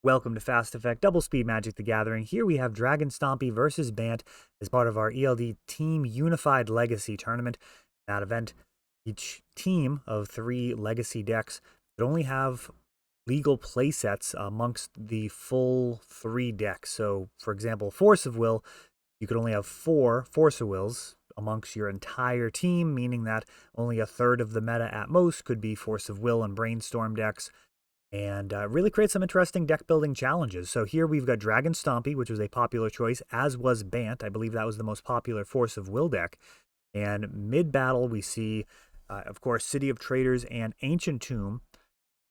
Welcome to Fast Effect Double Speed Magic the Gathering. Here we have Dragon Stompy versus Bant as part of our ELD Team Unified Legacy Tournament. That event, each team of 3 Legacy decks would only have legal playsets amongst the full 3 decks. So, for example, Force of Will, you could only have 4 Force of Wills amongst your entire team, meaning that only a third of the meta at most could be Force of Will and Brainstorm decks, and really create some interesting deck building challenges. So here we've got Dragon Stompy, which was a popular choice, as was Bant. I believe that was the most popular Force of Will deck. And mid-battle, we see, of course, City of Traders and Ancient Tomb.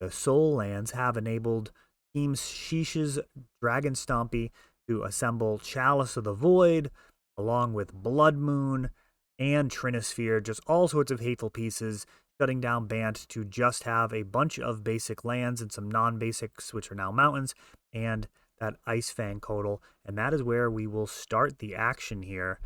The Soul Lands have enabled Team Sheesh's Dragon Stompy to assemble Chalice of the Void, along with Blood Moon and Trinisphere, just all sorts of hateful pieces, shutting down Bant to just have a bunch of basic lands and some non-basics, which are now mountains, and that Ice Fang Codal. And that is where we will start the action here,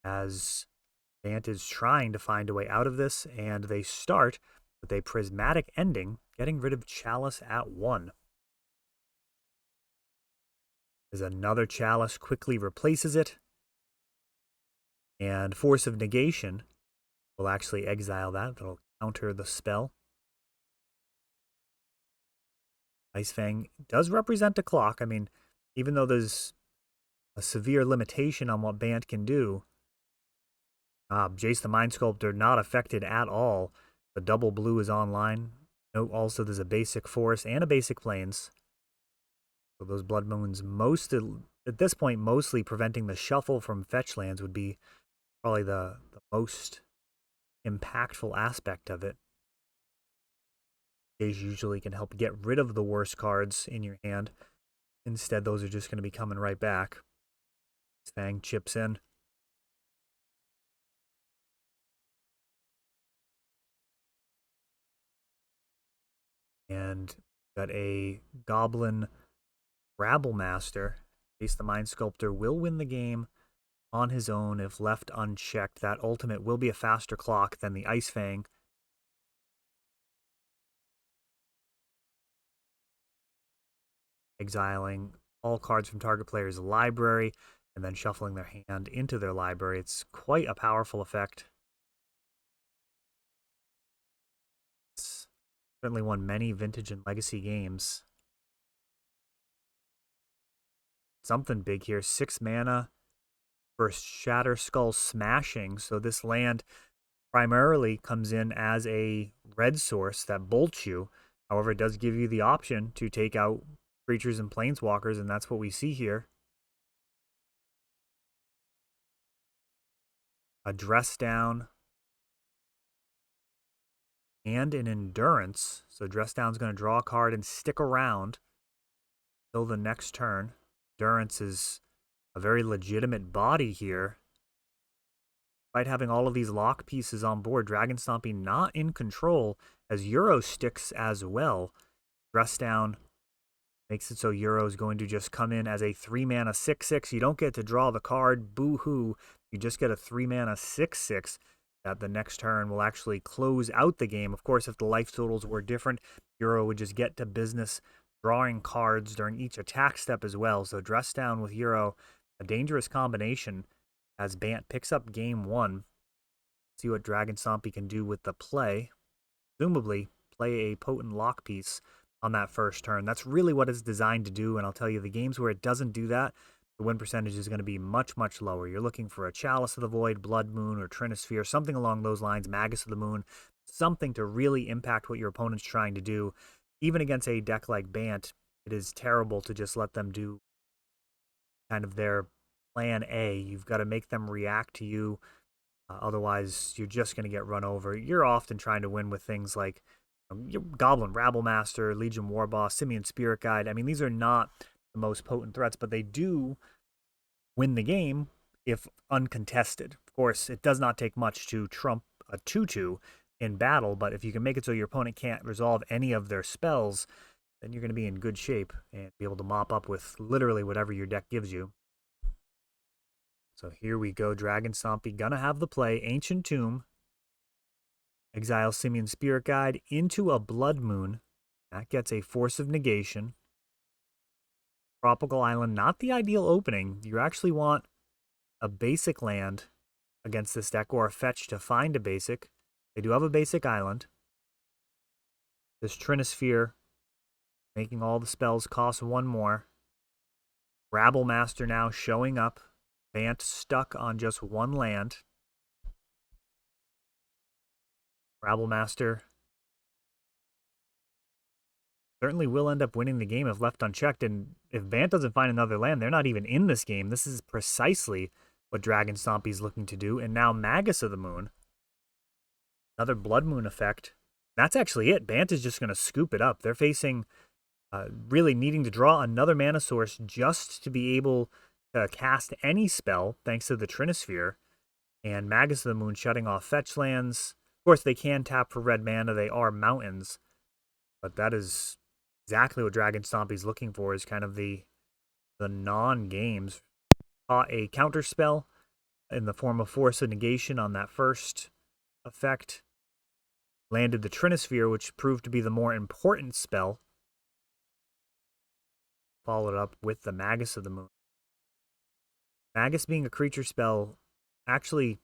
as Bant is trying to find a way out of this, and they start with a prismatic ending, getting rid of Chalice at 1. As another Chalice quickly replaces it, and Force of Negation will actually exile that. That'll counter the spell. Ice Fang does represent a clock. I mean, even though there's a severe limitation on what Bant can do, Jace the Mind Sculptor not affected at all. The double blue is online. Note also there's a basic forest and a basic plains. So those Blood Moons, at this point, mostly preventing the shuffle from fetch lands would be probably the most impactful aspect of it. Jace usually can help get rid of the worst cards in your hand. Instead, those are just going to be coming right back. Fang chips in. And got a Goblin Rabble Master. Jace the Mind Sculptor will win the game on his own if left unchecked. That ultimate will be a faster clock than the Ice Fang. Exiling all cards from target player's library and then shuffling their hand into their library. It's quite a powerful effect. It's certainly won many Vintage and Legacy games. Something big here. 6 mana for Shatter Skull Smashing. So this land primarily comes in as a red source that bolts you. However, it does give you the option to take out creatures and planeswalkers, and that's what we see here. A Dress Down and an Endurance. So Dress Down's going to draw a card and stick around till the next turn. Endurance is a very legitimate body here. Despite having all of these lock pieces on board, Dragon Stompy not in control, as Euro sticks as well. Dress Down makes it so Euro is going to just come in as a 3-mana 6/6. You don't get to draw the card, boo-hoo. You just get a 3-mana 6/6 that the next turn will actually close out the game. Of course, if the life totals were different, Euro would just get to business drawing cards during each attack step as well. So Dress Down with Euro, a dangerous combination as Bant picks up game 1. See what Dragon Stompy can do with the play. Presumably, play a potent lock piece on that first turn. That's really what it's designed to do, and I'll tell you, the games where it doesn't do that, the win percentage is going to be much, much lower. You're looking for a Chalice of the Void, Blood Moon, or Trinisphere, something along those lines, Magus of the Moon, something to really impact what your opponent's trying to do. Even against a deck like Bant, it is terrible to just let them do kind of their plan A. You've got to make them react to you. Otherwise, you're just going to get run over. You're often trying to win with things like Goblin Rabble Master, Legion Warboss, Simian Spirit Guide. I mean, these are not the most potent threats, but they do win the game if uncontested. Of course, it does not take much to trump a 2/2 in battle, but if you can make it so your opponent can't resolve any of their spells, then you're going to be in good shape and be able to mop up with literally whatever your deck gives you. So here we go. Dragon Stompy gonna have the play. Ancient Tomb. Exile Simian Spirit Guide into a Blood Moon. That gets a Force of Negation. Tropical Island, not the ideal opening. You actually want a basic land against this deck, or a fetch to find a basic. They do have a basic island. This Trinisphere, making all the spells cost one more. Rabble Master now showing up. Bant stuck on just one land. Rabble Master certainly will end up winning the game if left unchecked. And if Bant doesn't find another land, they're not even in this game. This is precisely what Dragon Stompy is looking to do. And now Magus of the Moon. Another Blood Moon effect. That's actually it. Bant is just going to scoop it up. They're facing really needing to draw another mana source just to be able to cast any spell, thanks to the Trinisphere. And Magus of the Moon shutting off fetch lands. Of course, they can tap for red mana. They are mountains. But that is exactly what Dragon Stompy's looking for, is kind of the non-games. A counter spell in the form of Force of Negation on that first effect. Landed the Trinisphere, which proved to be the more important spell. Followed up with the Magus of the Moon. Magus being a creature spell, actually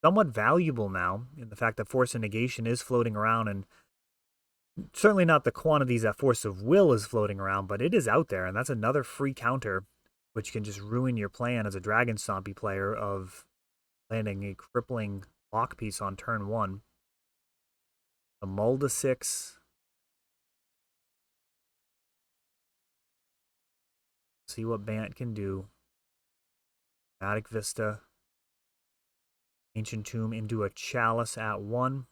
somewhat valuable now, in the fact that Force of Negation is floating around, and certainly not the quantities that Force of Will is floating around, but it is out there, and that's another free counter, which can just ruin your plan as a Dragon Stompy player of landing a crippling block piece on turn 1. The Mulda 6. See what Bant can do. Dramatic Vista. Ancient Tomb into a Chalice at 1.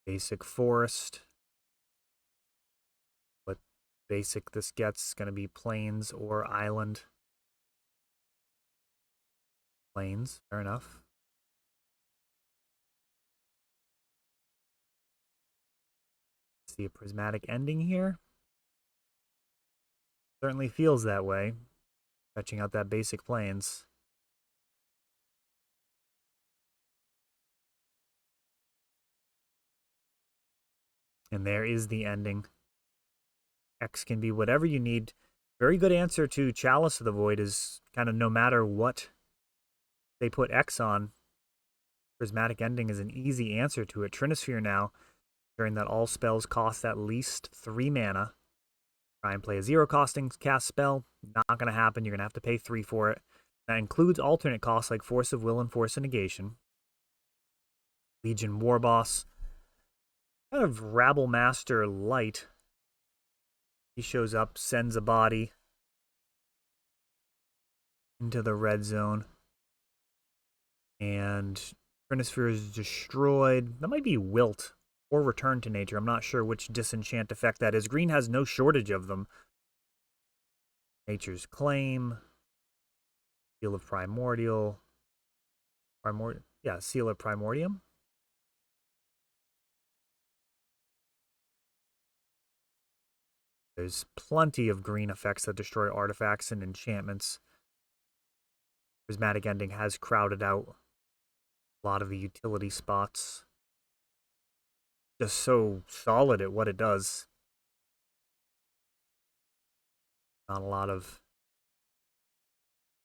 Basic Forest. What basic this gets is going to be Plains or Island. Plains, fair enough. See a prismatic ending here. Certainly feels that way. Fetching out that basic Plains. And there is the ending. X can be whatever you need. Very good answer to Chalice of the Void is kind of no matter what they put X on. Prismatic ending is an easy answer to it. Trinisphere now, ensuring that all spells cost at least 3 mana. Try and play a 0 costing cast spell. Not going to happen. You're going to have to pay 3 for it. That includes alternate costs like Force of Will and Force of Negation. Legion Warboss. Kind of Rabble Master light. He shows up, sends a body into the red zone. And Trinisphere is destroyed. That might be Wilt or Return to Nature. I'm not sure which disenchant effect that is. Green has no shortage of them. Nature's Claim. Seal of Primordial. Seal of Primordium. There's plenty of green effects that destroy artifacts and enchantments. Prismatic Ending has crowded out a lot of the utility spots. Just so solid at what it does. Not a lot of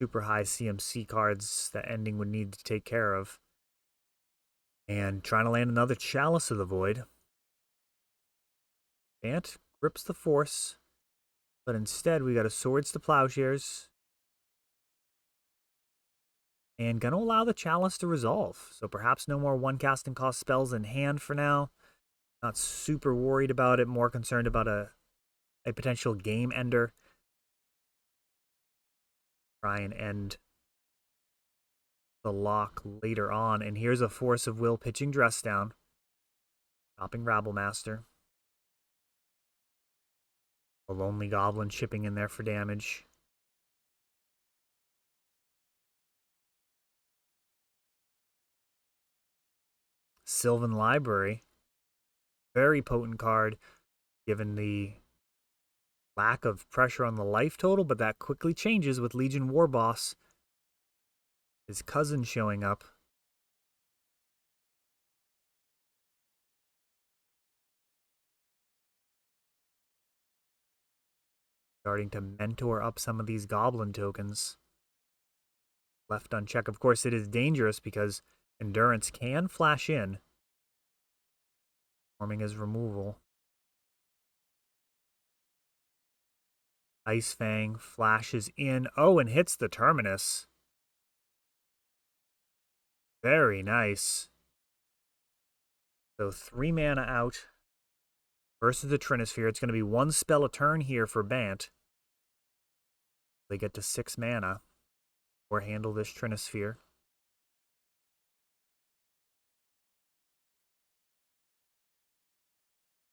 super high CMC cards that Ending would need to take care of. And trying to land another Chalice of the Void. Bant grips the Force. But instead we got a Swords to Plowshares. And gonna allow the Chalice to resolve. So perhaps no more 1 casting cost spells in hand for now. Not super worried about it. More concerned about a potential game ender. Try and end the lock later on. And here's a Force of Will pitching Dress Down. Stopping Rabble Master. A Lonely Goblin chipping in there for damage. Sylvan Library. Very potent card, given the lack of pressure on the life total, but that quickly changes with Legion Warboss. His cousin showing up. Starting to mentor up some of these goblin tokens. Left unchecked. Of course, it is dangerous because Endurance can flash in, forming his removal. Ice Fang flashes in. Oh, and hits the Terminus. Very nice. So 3 mana out versus the Trinisphere. It's going to be 1 spell a turn here for Bant. They get to 6 mana or handle this Trinisphere.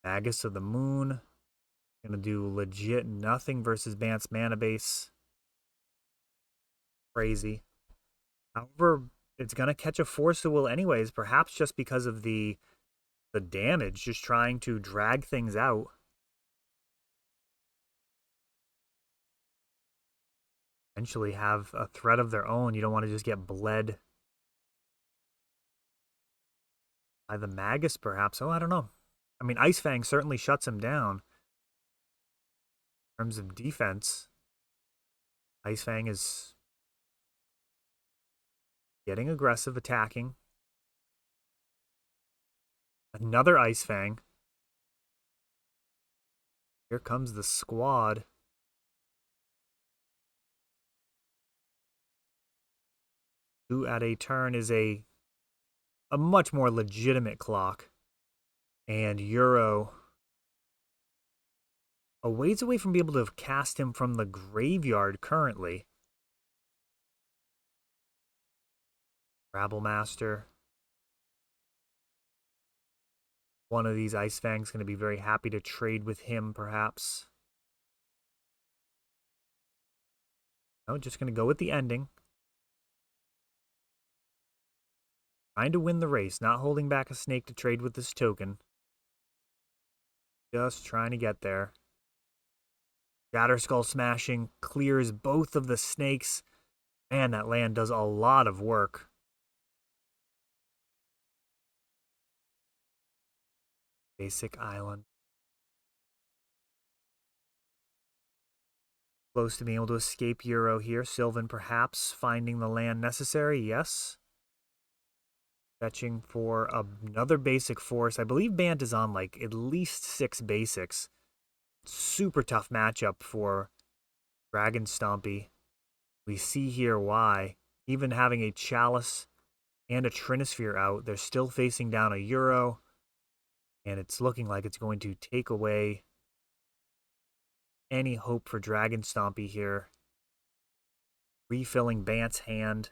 Magus of the Moon. Going to do legit nothing versus Bant's mana base. Crazy. However, it's going to catch a Force of Will anyways, perhaps just because of the damage, just trying to drag things out. Eventually have a threat of their own. You don't want to just get bled by the Magus, perhaps. Oh, I don't know. I mean, Ice Fang certainly shuts him down. In terms of defense, Ice Fang is getting aggressive, attacking. Another Ice Fang. Here comes the squad. Who at a turn is a much more legitimate clock. And Euro a ways away from being able to cast him from the graveyard currently. Rabblemaster. One of these Ice Fangs going to be very happy to trade with him, perhaps. No, just going to go with the ending. Trying to win the race, not holding back a snake to trade with this token. Just trying to get there. Shatterskull Smashing clears both of the snakes. Man, that land does a lot of work. Basic Island. Close to being able to escape Euro here. Sylvan perhaps finding the land necessary. Yes. Fetching for another basic force. I believe Bant is on like at least 6 basics. Super tough matchup for Dragon Stompy. We see here why. Even having a Chalice and a Trinisphere out, they're still facing down a Euro. And it's looking like it's going to take away any hope for Dragon Stompy here. Refilling Bant's hand.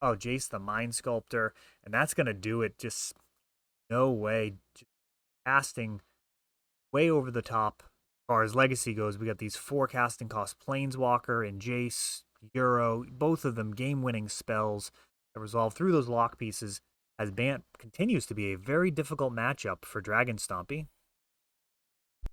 Oh, Jace the Mind Sculptor. And that's going to do it. Just no way. Just casting way over the top. As far as Legacy goes, we got these 4 casting cost Planeswalker and Jace, Euro. Both of them game-winning spells that resolve through those lock pieces. As Bant continues to be a very difficult matchup for Dragon Stompy.